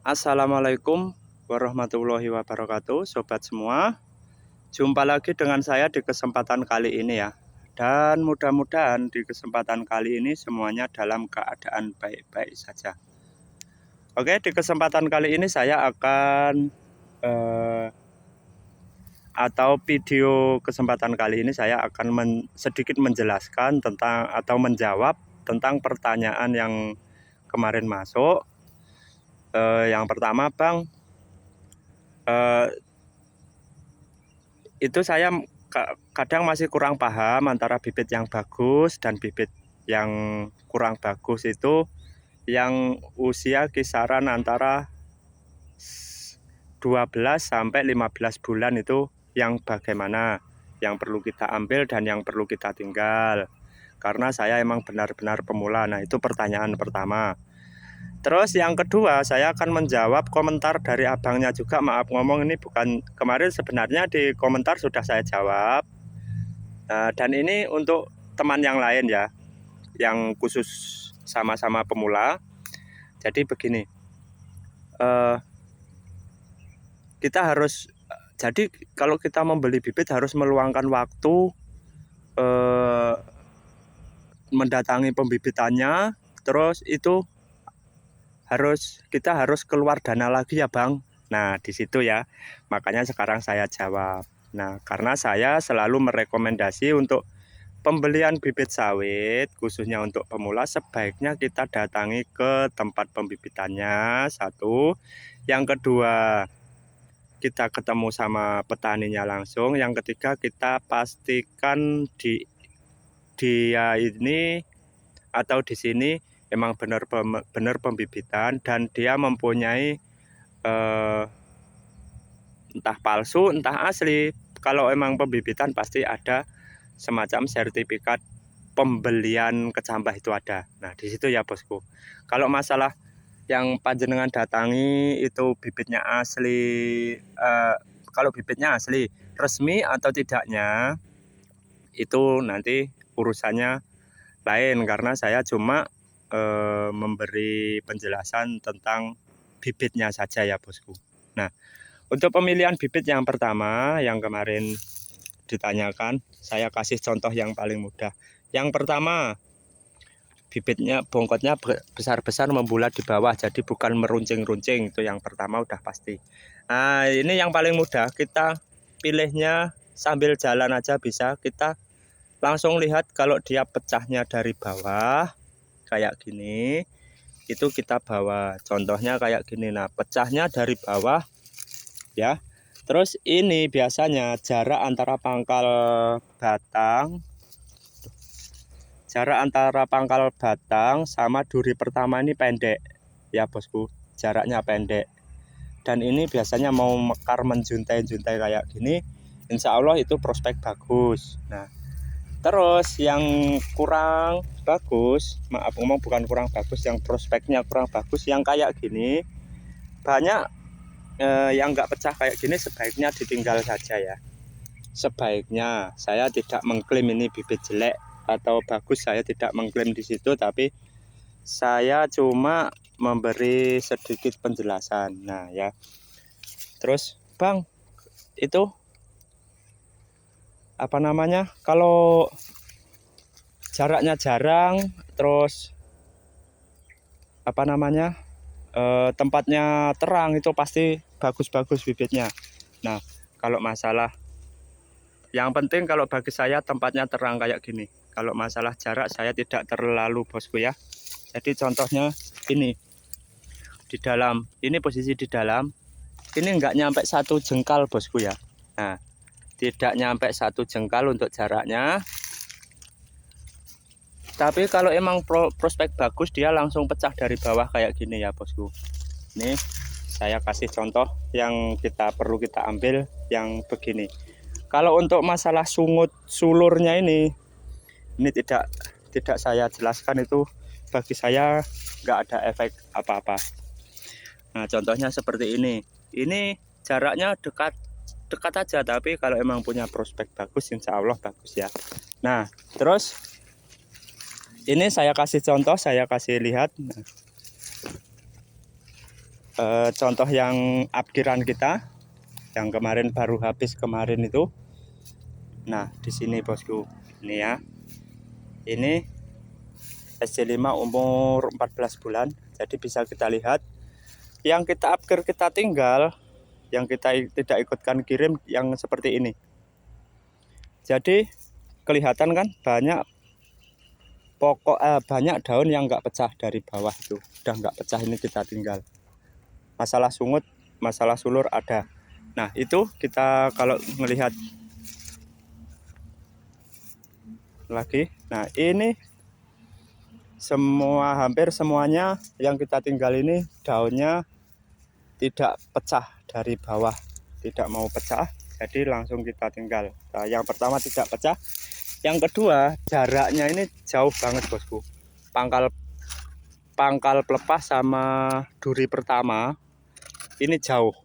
Assalamualaikum warahmatullahi wabarakatuh, sobat semua. Jumpa lagi dengan saya di kesempatan kali ini ya. Dan mudah-mudahan di kesempatan kali ini semuanya dalam keadaan baik-baik saja. Oke, di kesempatan kali ini saya akan atau video kesempatan kali ini saya akan sedikit menjelaskan tentang atau menjawab tentang pertanyaan yang kemarin masuk. Yang pertama, Bang, itu saya kadang masih kurang paham antara bibit yang bagus dan bibit yang kurang bagus itu yang usia kisaran antara 12 sampai 15 bulan itu yang bagaimana, yang perlu kita ambil dan yang perlu kita tinggal. Karena saya emang benar-benar pemula. Nah, itu pertanyaan pertama. Terus yang kedua, saya akan menjawab komentar dari abangnya juga. Maaf ngomong, ini bukan kemarin, sebenarnya di komentar sudah saya jawab. Dan ini untuk teman yang lain ya, yang khusus sama-sama pemula. Jadi begini, kita harus, jadi kalau kita membeli bibit harus meluangkan waktu mendatangi pembibitannya. Terus itu kita harus keluar dana lagi ya Bang. Nah di situ ya, makanya sekarang saya jawab. Nah karena saya selalu merekomendasi untuk pembelian bibit sawit khususnya untuk pemula sebaiknya kita datangi ke tempat pembibitannya, satu. Yang kedua, kita ketemu sama petaninya langsung. Yang ketiga, kita pastikan dia ini atau di sini memang benar pembibitan dan dia mempunyai entah palsu entah asli. Kalau emang pembibitan pasti ada semacam sertifikat pembelian kecambah itu ada. Nah di situ ya bosku. Kalau masalah yang panjenengan datangi itu bibitnya asli, kalau bibitnya asli resmi atau tidaknya itu nanti urusannya lain, karena saya cuma memberi penjelasan tentang bibitnya saja ya bosku. Nah untuk pemilihan bibit yang pertama yang kemarin ditanyakan, saya kasih contoh yang paling mudah. Yang pertama, bibitnya bongkotnya besar-besar membulat di bawah, jadi bukan meruncing-runcing. Itu yang pertama udah pasti. Nah ini yang paling mudah, kita pilihnya sambil jalan aja bisa. Kita langsung lihat kalau dia pecahnya dari bawah kayak gini, itu kita bawa. Contohnya kayak gini. Nah pecahnya dari bawah ya. Terus ini biasanya jarak antara pangkal batang sama duri pertama ini pendek ya bosku, jaraknya pendek. Dan ini biasanya mau mekar menjuntai-juntai kayak gini, insya Allah itu prospek bagus. Nah terus yang kurang bagus, maaf ngomong bukan kurang bagus, yang prospeknya kurang bagus yang kayak gini, banyak yang nggak pecah kayak gini sebaiknya ditinggal saja ya. Sebaiknya, saya tidak mengklaim ini bibit jelek atau bagus, saya tidak mengklaim di situ, tapi saya cuma memberi sedikit penjelasan. Nah ya, terus Bang, itu apa namanya, kalau jaraknya jarang, terus apa namanya, tempatnya terang, itu pasti bagus-bagus bibitnya. Nah kalau masalah, yang penting kalau bagi saya tempatnya terang kayak gini. Kalau masalah jarak saya tidak terlalu bosku ya. Jadi contohnya ini di dalam, ini posisi di dalam, ini nggak nyampe 1 jengkal bosku ya. Nah tidak nyampe 1 jengkal untuk jaraknya. Tapi kalau emang prospek bagus, dia langsung pecah dari bawah kayak gini ya bosku. Ini saya kasih contoh yang perlu kita ambil yang begini. Kalau untuk masalah sungut sulurnya ini tidak saya jelaskan, itu bagi saya nggak ada efek apa-apa. Nah contohnya seperti ini jaraknya dekat aja, tapi kalau emang punya prospek bagus insya Allah bagus ya. Nah terus ini saya kasih contoh, saya kasih lihat. contoh yang upkiran kita yang kemarin baru habis kemarin itu. Nah, di sini bosku, ini ya. Ini SC5 umur 14 bulan. Jadi bisa kita lihat yang kita upgrade kita tinggal, yang kita tidak ikutkan kirim yang seperti ini. Jadi kelihatan kan banyak banyak daun yang nggak pecah dari bawah itu. Udah nggak pecah, ini kita tinggal. Masalah sungut, masalah sulur ada. Nah, itu kita kalau melihat lagi. Nah, ini hampir semuanya yang kita tinggal ini daunnya tidak pecah dari bawah, tidak mau pecah, jadi langsung kita tinggal. Nah, yang pertama tidak pecah, yang kedua jaraknya ini jauh banget bosku. Pangkal pelepas sama duri pertama ini jauh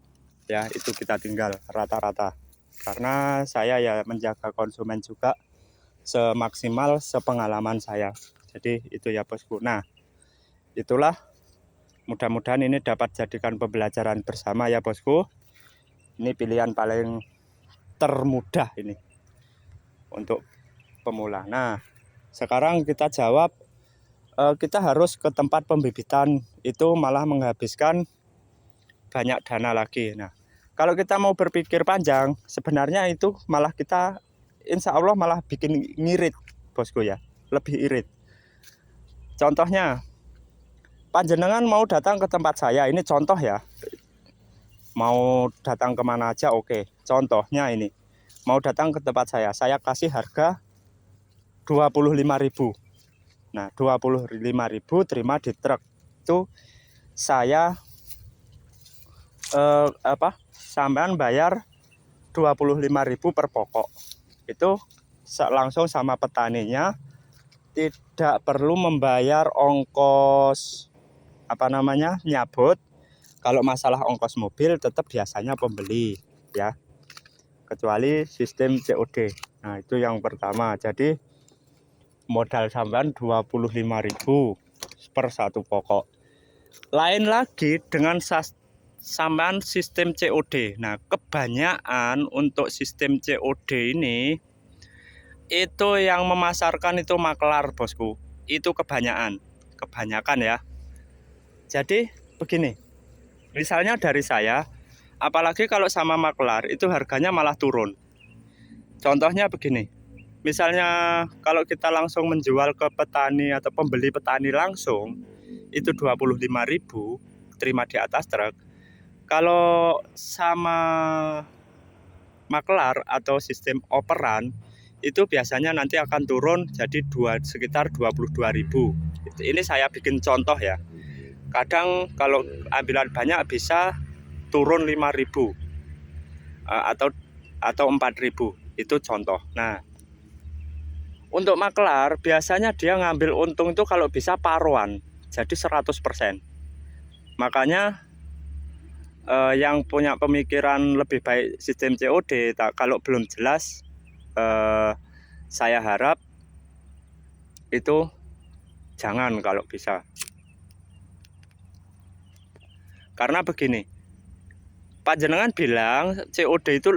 ya, itu kita tinggal rata-rata. Karena saya ya menjaga konsumen juga semaksimal sepengalaman saya. Jadi itu ya bosku. Nah, itulah, mudah-mudahan ini dapat jadikan pembelajaran bersama ya bosku. Ini pilihan paling termudah ini untuk pemula. Nah, sekarang kita jawab, kita harus ke tempat pembibitan, itu malah menghabiskan banyak dana lagi. Nah, kalau kita mau berpikir panjang, sebenarnya itu malah kita insya Allah malah bikin ngirit bosku ya, lebih irit. Contohnya, panjenengan mau datang ke tempat saya, ini contoh ya, mau datang kemana aja oke. Contohnya ini, mau datang ke tempat saya kasih harga 25.000. Nah, 25.000 terima di truk. Itu saya sampean bayar 25.000 per pokok. Itu langsung sama petaninya, tidak perlu membayar ongkos nyabut. Kalau masalah ongkos mobil tetap biasanya pembeli ya, kecuali sistem COD. Nah, itu yang pertama. Jadi modal sampean 25.000 per satu pokok. Lain lagi dengan sampean sistem COD. Nah, kebanyakan untuk sistem COD ini itu yang memasarkan itu makelar bosku. Itu kebanyakan ya. Jadi begini, misalnya dari saya, apalagi kalau sama makelar itu harganya malah turun. Contohnya begini, misalnya kalau kita langsung menjual ke petani atau pembeli petani langsung, itu 25.000 terima di atas truk. Kalau sama makelar atau sistem operan, itu biasanya nanti akan turun jadi sekitar 22.000. Ini saya bikin contoh ya. Kadang kalau ambilan banyak bisa turun 5.000 atau 4.000. Itu contoh. Nah, untuk makelar biasanya dia ngambil untung itu kalau bisa paruan, jadi 100%. Makanya yang punya pemikiran lebih baik sistem COD, kalau belum jelas, saya harap itu jangan kalau bisa. Karena begini, panjenengan bilang COD itu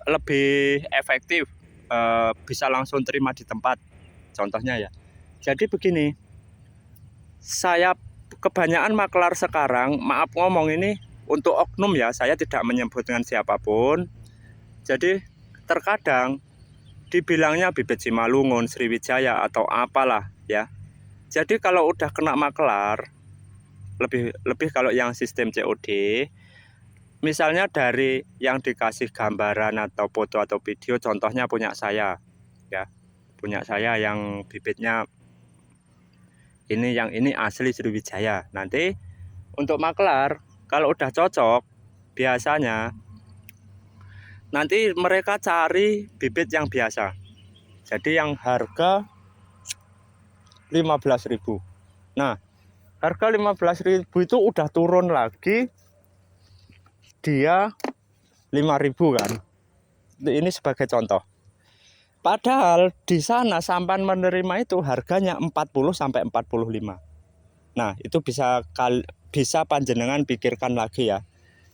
lebih efektif, bisa langsung terima di tempat, contohnya ya. Jadi begini, saya kebanyakan makelar sekarang, maaf ngomong ini untuk oknum ya, saya tidak menyebut dengan siapapun. Jadi terkadang dibilangnya bibit Simalungun, Sriwijaya atau apalah ya. Jadi kalau udah kena makelar, lebih kalau yang sistem COD, misalnya dari yang dikasih gambaran atau foto atau video, contohnya punya saya ya, punya saya yang bibitnya ini, yang ini asli Sriwijaya. Nanti untuk makelar kalau udah cocok, biasanya nanti mereka cari bibit yang biasa, jadi yang harga 15.000. Nah, harga 15.000 itu udah turun lagi, dia 5.000 kan. Ini sebagai contoh. Padahal di sana sampan menerima itu harganya 40 sampai 45. Nah, itu bisa bisa panjenengan pikirkan lagi ya.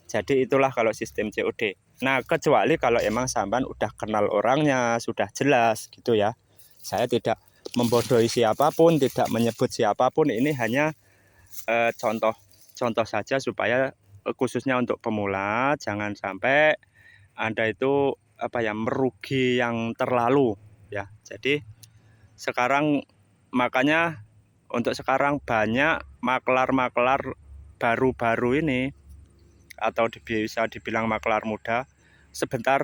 Jadi itulah kalau sistem COD. Nah, kecuali kalau emang sampean udah kenal orangnya, sudah jelas gitu ya. Saya tidak membodohi siapapun, tidak menyebut siapapun. Ini hanya contoh saja supaya khususnya untuk pemula jangan sampai Anda itu merugi yang terlalu ya. Jadi sekarang makanya untuk sekarang banyak makelar-makelar baru-baru ini atau bisa dibilang makelar muda sebentar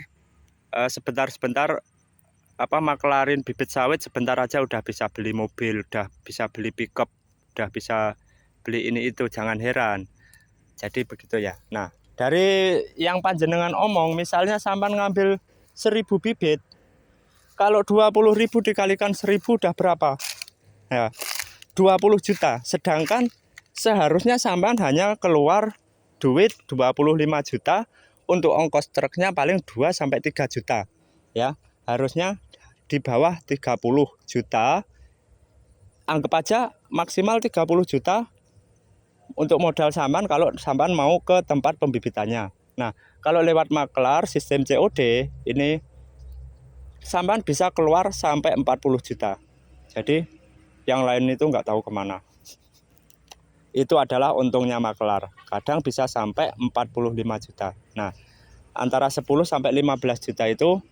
makelarin bibit sawit sebentar aja udah bisa beli mobil, udah bisa beli pickup, udah bisa beli ini itu, jangan heran. Jadi begitu ya. Nah, dari yang panjenengan omong, misalnya sampan ngambil 1000 bibit, kalau 20.000 dikalikan 1000 udah berapa? Ya, 20 juta. Sedangkan seharusnya sampan hanya keluar duit 25 juta untuk ongkos truknya paling 2 sampai 3 juta. Ya, harusnya di bawah 30 juta. Anggap aja maksimal 30 juta untuk modal sampan kalau sampan mau ke tempat pembibitannya. Nah, kalau lewat makelar sistem COD ini sampan bisa keluar sampai 40 juta. Jadi yang lain itu nggak tahu kemana. Itu adalah untungnya makelar. Kadang bisa sampai 45 juta. Nah, antara 10 sampai 15 juta itu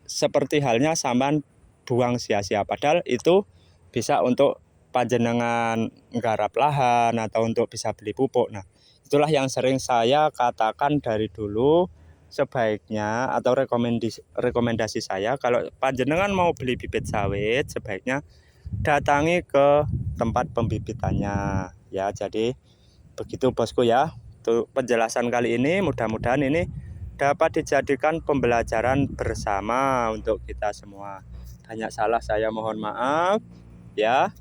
seperti halnya sampan buang sia-sia. Padahal itu bisa untuk panjenengan nggarap lahan atau untuk bisa beli pupuk. Nah, itulah yang sering saya katakan dari dulu, sebaiknya atau rekomendasi saya kalau panjenengan mau beli bibit sawit sebaiknya datangi ke tempat pembibitannya ya. Jadi begitu bosku ya. Untuk penjelasan kali ini mudah-mudahan ini dapat dijadikan pembelajaran bersama untuk kita semua. Banyak salah saya mohon maaf ya.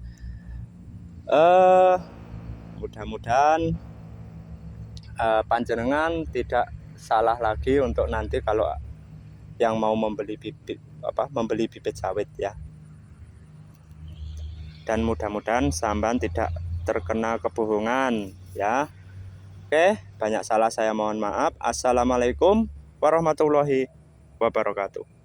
Mudah-mudahan panjenengan tidak salah lagi untuk nanti kalau yang mau membeli bibit sawit ya. Dan mudah-mudahan sampan tidak terkena kebohongan ya. Oke, banyak salah saya mohon maaf. Assalamualaikum warahmatullahi wabarakatuh.